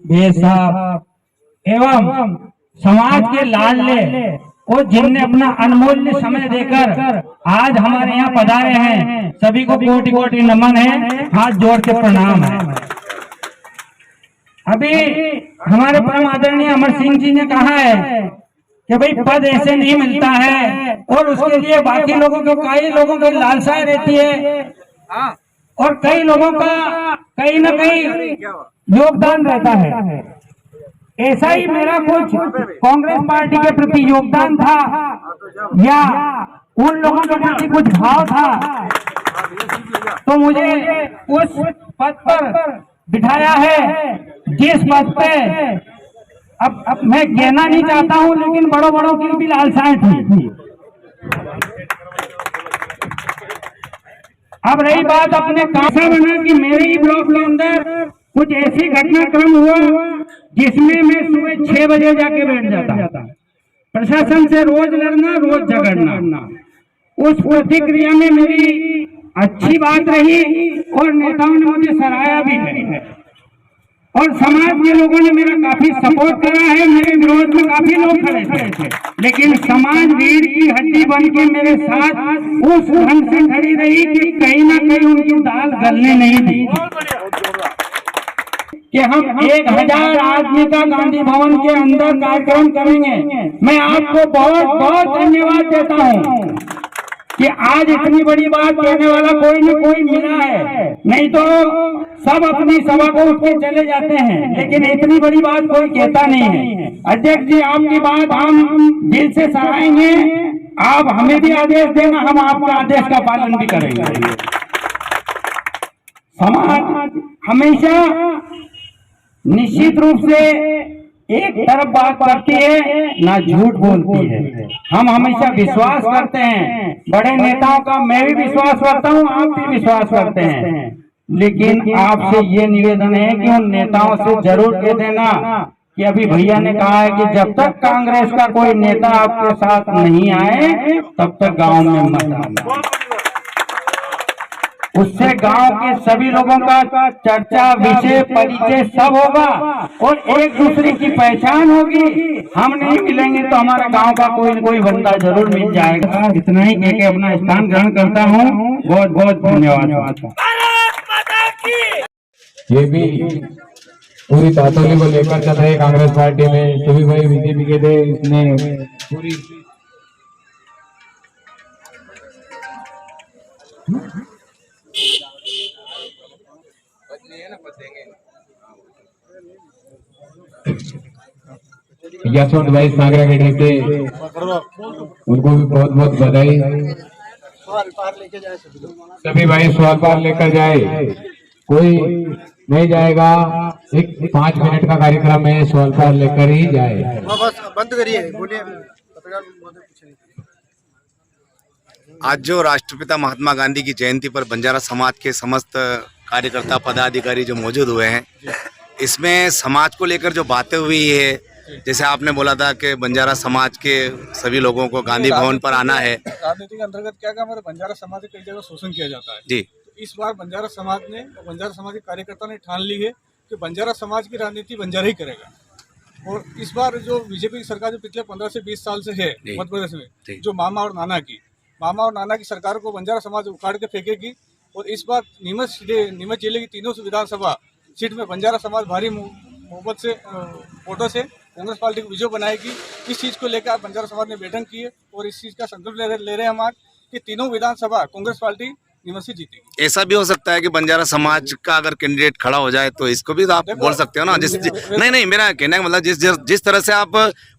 भेद साहब एवं समाज के लाडले और जिनने अपना अनमूल्य समय देकर आज हमारे यहाँ पधारे हैं, सभी को कोटि कोटि नमन है, हाथ जोड़ के प्रणाम है। अभी हमारे परम आदरणीय अमर सिंह जी ने कहा है कि भाई पद ऐसे नहीं मिलता है और उसके लिए बाकी लोगों को, कई लोगों की लालसाएं रहती है और कई लोगों का कहीं न कहीं योगदान रहता है। ऐसा ही मेरा कुछ कांग्रेस पार्टी के प्रति योगदान था या उन लोगों के प्रति कुछ भाव था, तो मुझे उस पद पर बिठाया है जिस पद पे अब मैं कहना नहीं चाहता हूं, लेकिन बड़ों बड़ों की भी लालसाएं थी। अब रही बात अपने कासा बना कि मेरे ही ब्लॉक के अंदर कुछ ऐसी घटनाक्रम हुआ जिसमें मैं सुबह 6 बजे जाके बैठ जाता, प्रशासन से रोज लड़ना, रोज झगड़ना। उस प्रतिक्रिया में मेरी अच्छी बात रही और नेताओं ने मुझे सराहा भी है और समाज के लोगों ने मेरा काफी सपोर्ट करा है। मेरे विरोध में काफी लोग खड़े थे, लेकिन समाज रीढ़ की हड्डी बन के मेरे साथ उस ढंग से खड़ी रही कि कहीं ना कहीं उनकी दाल गलने नहीं दी कि हम 1000 आदमी का गांधी भवन के अंदर कार्यक्रम करेंगे। मैं आपको बहुत बहुत धन्यवाद देता हूं कि आज इतनी बड़ी बात कहने वाला कोई न कोई मिला है, नहीं तो सब अपनी सभा को उठ के चले जाते हैं, लेकिन इतनी बड़ी बात कोई कहता नहीं है। अध्यक्ष जी, आपकी बात हम दिल से सराहेंगे, आप हमें भी आदेश देना, हम आपके आदेश का पालन भी करेंगे। समाज हमेशा निश्चित रूप से एक तरफ बात करती है, ना झूठ बोलती है। हम हमेशा विश्वास करते हैं, बड़े नेताओं का मैं भी विश्वास करता हूं, आप भी विश्वास करते हैं, लेकिन आपसे ये निवेदन है कि उन नेताओं से जरूर कह देना कि अभी भैया ने कहा है कि जब तक कांग्रेस का कोई नेता आपके साथ नहीं आए तब तक गांव में मत आना। उससे गांव के सभी लोगों का चर्चा, विषय, परिचय सब होगा और एक दूसरे की पहचान होगी। हम नहीं मिलेंगे तो हमारे गांव का कोई न कोई बंदा जरूर मिल जाएगा। इतना ही कह के अपना स्थान ग्रहण करता हूं। बहुत बहुत धन्यवाद। ये भी पूरी तातोली को लेकर चल रहे कांग्रेस पार्टी में सभी भाई बीजेपी के थे, इसने पूरी यशवंत भाई सागरा गेड़ी से उनको भी बहुत बहुत बधाई। सभी भाई सवाल पार लेकर जाए, कोई नहीं जाएगा, एक 5 मिनट का कार्यक्रम है, सवाल पार लेकर ही जाए। बंद करिए, बोलिए। आज जो राष्ट्रपिता महात्मा गांधी की जयंती पर बंजारा समाज के समस्त कार्यकर्ता, पदाधिकारी जो मौजूद हुए हैं, इसमें समाज को लेकर जो बातें हुई है, जैसे आपने बोला था कि बंजारा समाज के सभी लोगों को गांधी भवन पर आना है। राजनीति के अंतर्गत क्या हमारे बंजारा समाज के कई जगह शोषण किया जाता है जी। तो इस बार बंजारा समाज ने, बंजारा समाज के कार्यकर्ता ने ठान ली है कि बंजारा समाज की राजनीति बंजारा ही करेगा। और इस बार जो बीजेपी की सरकार जो पिछले 15 से 20 साल से है मध्य प्रदेश में, जो मामा और नाना की सरकार को बंजारा समाज उखाड़ के फेंकेगी। और इस बार नीमच जिले की तीनों विधानसभा सीट में बंजारा समाज भारी मोहब्बत से वोटों से कांग्रेस पार्टी को विजय बनाएगी। इस चीज़ को लेकर बंजारा समाज ने बैठक की है और इस चीज़ का संकल्प ले रहे हैं हम आज कि तीनों विधानसभा कांग्रेस पार्टी नीमच से जीतेगी। ऐसा भी हो सकता है कि बंजारा समाज का अगर कैंडिडेट खड़ा हो जाए तो इसको भी तो आप बोल सकते हो ना। नहीं, मेरा कहने का मतलब जिस तरह से आप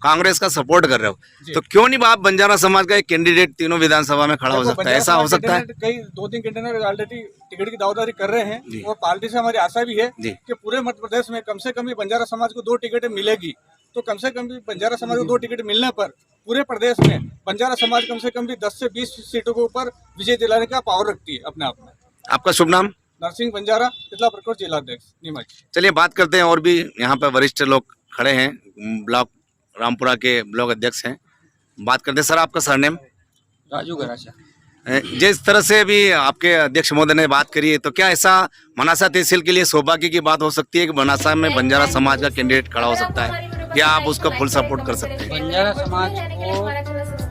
कांग्रेस का सपोर्ट कर रहे हो, तो क्यों नहीं आप बंजारा समाज का एक कैंडिडेट तीनों विधानसभा में खड़ा हो सकता है? ऐसा हो सकता है। कई 2-3 कैंडिडेट ऑलरेडी टिकट की दावेदारी कर रहे हैं और पार्टी से हमारी आशा भी है कि पूरे मध्य प्रदेश में कम से कम बंजारा समाज को 2 टिकटें मिलेगी। तो कम से कम भी बंजारा समाज को 2 टिकट मिलने पर पूरे प्रदेश में बंजारा समाज कम से कम भी 10 से 20 सीटों के ऊपर विजय दिलाने का पावर रखती है अपने आप में। आपका शुभ नाम? नरसिंह बंजारा, तितला प्रकोष्ठ जिलाध्यक्ष नीमच। चलिए बात करते हैं, और भी यहाँ पर वरिष्ठ लोग खड़े हैं, ब्लॉक रामपुरा के ब्लॉक अध्यक्ष हैं, बात करते हैं। सर, आपका सरनेम? राजू गराचा। जिस तरह से भी आपके अध्यक्ष महोदय ने बात करी है, तो क्या ऐसा मनासा तहसील के लिए सौभाग्य की बात हो सकती है कि मनासा में बंजारा समाज का कैंडिडेट खड़ा हो सकता है, या आप उसका फुल सपोर्ट कर सकते हैं? बंजारा समाज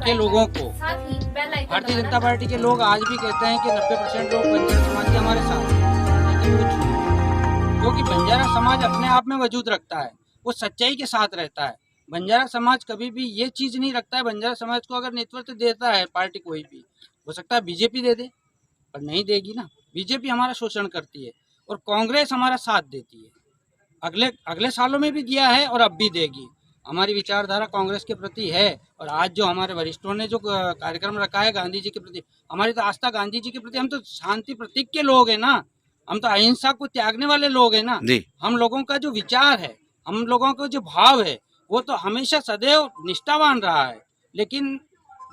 के लोगों को भारतीय जनता पार्टी के लोग आज भी कहते हैं कि 90% लोग बंजारा समाज के हमारे साथ हैं, लेकिन वो झूठ है। क्योंकि बंजारा समाज अपने आप में वजूद रखता है, वो सच्चाई के साथ रहता है। बंजारा समाज कभी भी ये चीज़ नहीं रखता है। बंजारा समाज को अगर नेतृत्व देता है पार्टी कोई भी, हो सकता है बीजेपी दे दे, पर नहीं देगी ना। बीजेपी हमारा शोषण करती है और कांग्रेस हमारा साथ देती है। अगले सालों में भी दिया है और अब भी देगी। हमारी विचारधारा कांग्रेस के प्रति है, और आज जो हमारे वरिष्ठों ने जो कार्यक्रम रखा है गांधी जी के प्रति, हमारी तो आस्था गांधी जी के प्रति। हम तो शांति प्रतीक के लोग हैं ना, हम तो अहिंसा को त्यागने वाले लोग हैं ना। हम लोगों का जो विचार है, हम लोगों का जो भाव है, वो तो हमेशा सदैव निष्ठावान रहा है। लेकिन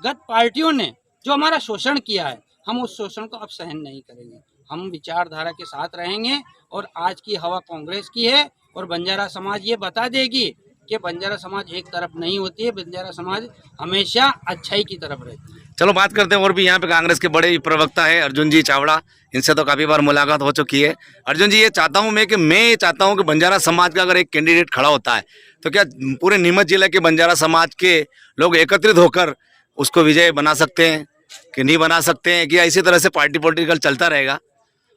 गत पार्टियों ने जो हमारा शोषण किया है, हम उस शोषण को अब सहन नहीं करेंगे। हम विचारधारा के साथ रहेंगे, और आज की हवा कांग्रेस की है, और बंजारा समाज ये बता देगी कि बंजारा समाज एक तरफ नहीं होती है। बंजारा समाज हमेशा अच्छाई की तरफ रहती है। चलो बात करते हैं, और भी यहाँ पे कांग्रेस के बड़े प्रवक्ता है अर्जुन जी चावड़ा, इनसे तो काफी बार मुलाकात हो चुकी है। अर्जुन जी, ये चाहता हूँ मैं चाहता हूँ कि बंजारा समाज का अगर एक कैंडिडेट खड़ा होता है, तो क्या पूरे नीमच जिले के बंजारा समाज के लोग एकत्रित होकर उसको विजय बना सकते हैं कि नहीं बना सकते हैं, कि इसी तरह से पार्टी पॉलिटिकल चलता रहेगा?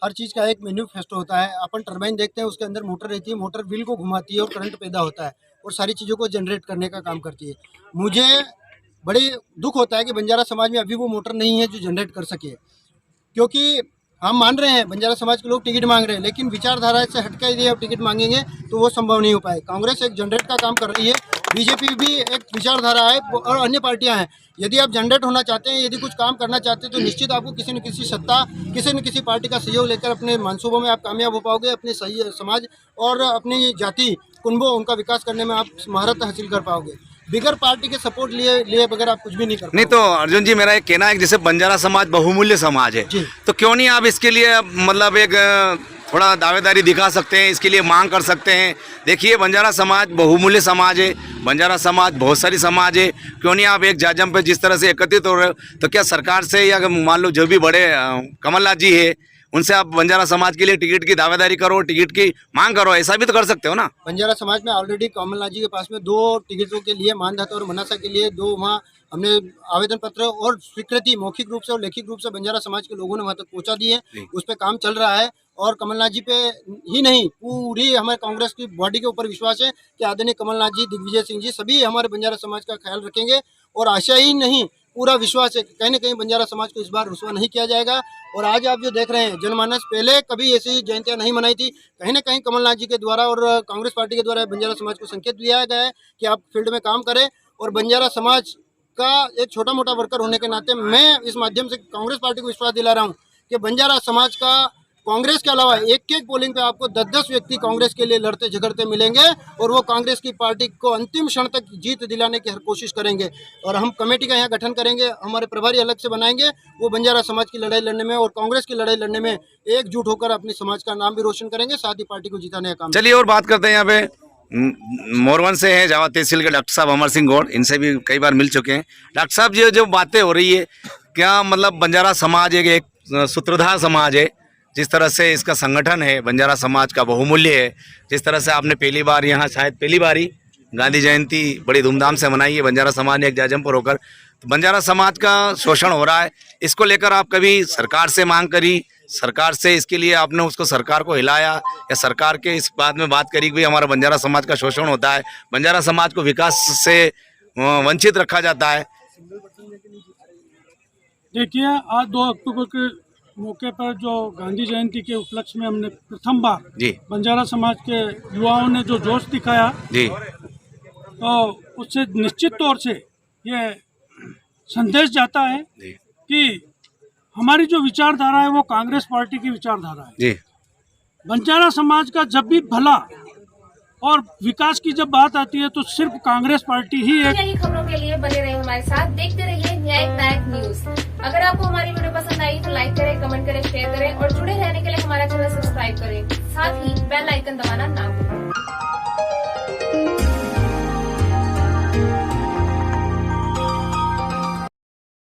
हर चीज़ का एक मैन्युफेस्टो होता है। अपन टरबाइन देखते हैं, उसके अंदर मोटर रहती है, मोटर व्हील को घुमाती है और करंट पैदा होता है, और सारी चीज़ों को जनरेट करने का काम करती है। मुझे बड़ी दुख होता है कि बंजारा समाज में अभी वो मोटर नहीं है जो जनरेट कर सके, क्योंकि हम मान रहे हैं बंजारा समाज के लोग टिकट मांग रहे हैं, लेकिन विचारधारा से हटकर यदि आप टिकट मांगेंगे तो वो संभव नहीं हो पाए। कांग्रेस एक जनरेट का काम कर रही है, बीजेपी भी एक विचारधारा है, और अन्य पार्टियां हैं। यदि आप जनरेट होना चाहते हैं, यदि कुछ काम करना चाहते हैं, तो निश्चित आपको किसी न किसी सत्ता, किसी न किसी पार्टी का सहयोग लेकर अपने मंसूबों में आप कामयाब हो पाओगे। अपने सही समाज और अपनी जाति कुनबों उनका विकास करने में आप महारत हासिल कर पाओगे। बिगर पार्टी के सपोर्ट लिए बगैर आप कुछ भी नहीं कर पाओगे। नहीं तो अर्जुन जी, मेरा एक कहना है कि जैसे बंजारा समाज बहुमूल्य समाज है, तो क्यों नहीं आप इसके लिए मतलब एक थोड़ा दावेदारी दिखा सकते हैं, इसके लिए मांग कर सकते हैं? देखिए, बंजारा समाज बहुमूल्य समाज है, बंजारा समाज बहुत सारी समाज है, क्यों नहीं आप एक जाजम पे जिस तरह से एकत्रित हो रहे हो, तो क्या सरकार से या मान लो जो भी बड़े कमलनाथ जी है, उनसे आप बंजारा समाज के लिए टिकट की दावेदारी करो, टिकट की मांग करो, ऐसा भी तो कर सकते हो ना? बंजारा समाज में ऑलरेडी कमलनाथ जी के पास में 2 टिकटों के लिए मानधता और मनासा के लिए 2 वहाँ हमने आवेदन पत्र और स्वीकृति मौखिक रूप से और लिखित रूप से बंजारा समाज के लोगों ने वहाँ तक पहुँचा दी है। उस पर काम चल रहा है, और कमलनाथ जी पे ही नहीं, पूरी हमारे कांग्रेस की बॉडी के ऊपर विश्वास है कि आदरणीय कमलनाथ जी, दिग्विजय सिंह जी सभी हमारे बंजारा समाज का ख्याल रखेंगे। और आशा ही नहीं, पूरा विश्वास है कि कहीं न कहीं बंजारा समाज को इस बार रुसवा नहीं किया जाएगा। और आज आप जो देख रहे हैं, जनमानस पहले कभी ऐसी जयंतियां नहीं मनाई थी। कहीं न कहीं कमलनाथ जी के द्वारा और कांग्रेस पार्टी के द्वारा बंजारा समाज को संकेत दिया गया है कि आप फील्ड में काम करें। और बंजारा समाज का एक छोटा मोटा वर्कर होने के नाते मैं इस माध्यम से कांग्रेस पार्टी को विश्वास दिला रहा हूँ कि बंजारा समाज का कांग्रेस के अलावा एक पोलिंग पे आपको 10-10 व्यक्ति कांग्रेस के लिए लड़ते झगड़ते मिलेंगे, और वो कांग्रेस की पार्टी को अंतिम क्षण तक जीत दिलाने की हर कोशिश करेंगे। और हम कमेटी का यहाँ गठन करेंगे, हमारे प्रभारी अलग से बनाएंगे, वो बंजारा समाज की लड़ाई लड़ने में और कांग्रेस की लड़ाई लड़ने में एकजुट होकर अपने समाज का नाम भी रोशन करेंगे, साथ ही पार्टी को जिताने का काम। चलिए और बात करते हैं, यहाँ पे मोरवन से है जावा तहसील के डॉक्टर साहब अमर सिंह गौड़, इनसे भी कई बार मिल चुके हैं। डॉक्टर साहब जी, जो बातें हो रही है, क्या मतलब बंजारा समाज एक सूत्रधार समाज है, जिस तरह से इसका संगठन है बंजारा समाज का बहुमूल्य है, जिस तरह से आपने पहली बार यहाँ शायद पहली बार ही गांधी जयंती बड़ी धूमधाम से मनाई है बंजारा समाज ने एक जाजम पर होकर, तो बंजारा समाज का शोषण हो रहा है, इसको लेकर आप कभी सरकार से मांग करी, सरकार से इसके लिए आपने उसको सरकार को हिलाया, या सरकार के इस बात में बात करी कि भाई हमारा बंजारा समाज का शोषण होता है, बंजारा समाज को विकास से वंचित रखा जाता है? देखिए, आज 2 अक्टूबर के मौके पर जो गांधी जयंती के उपलक्ष्य में हमने प्रथम बार जी बंजारा समाज के युवाओं ने जो जोश दिखाया जी, तो उससे निश्चित तौर से ये संदेश जाता है कि हमारी जो विचारधारा है वो कांग्रेस पार्टी की विचारधारा है जी। बंजारा समाज का जब भी भला और विकास की जब बात आती है तो सिर्फ कांग्रेस पार्टी ही है। यही खबरों के लिए बने रहे हमारे साथ, देखते रहिए न्यायिक नायक न्यूज। अगर आपको हमारी वीडियो पसंद आई तो लाइक करें, कमेंट करें, शेयर करें, और जुड़े रहने के लिए हमारा चैनल सब्सक्राइब करें। साथ ही बेल आइकन दबाना ना भूलें।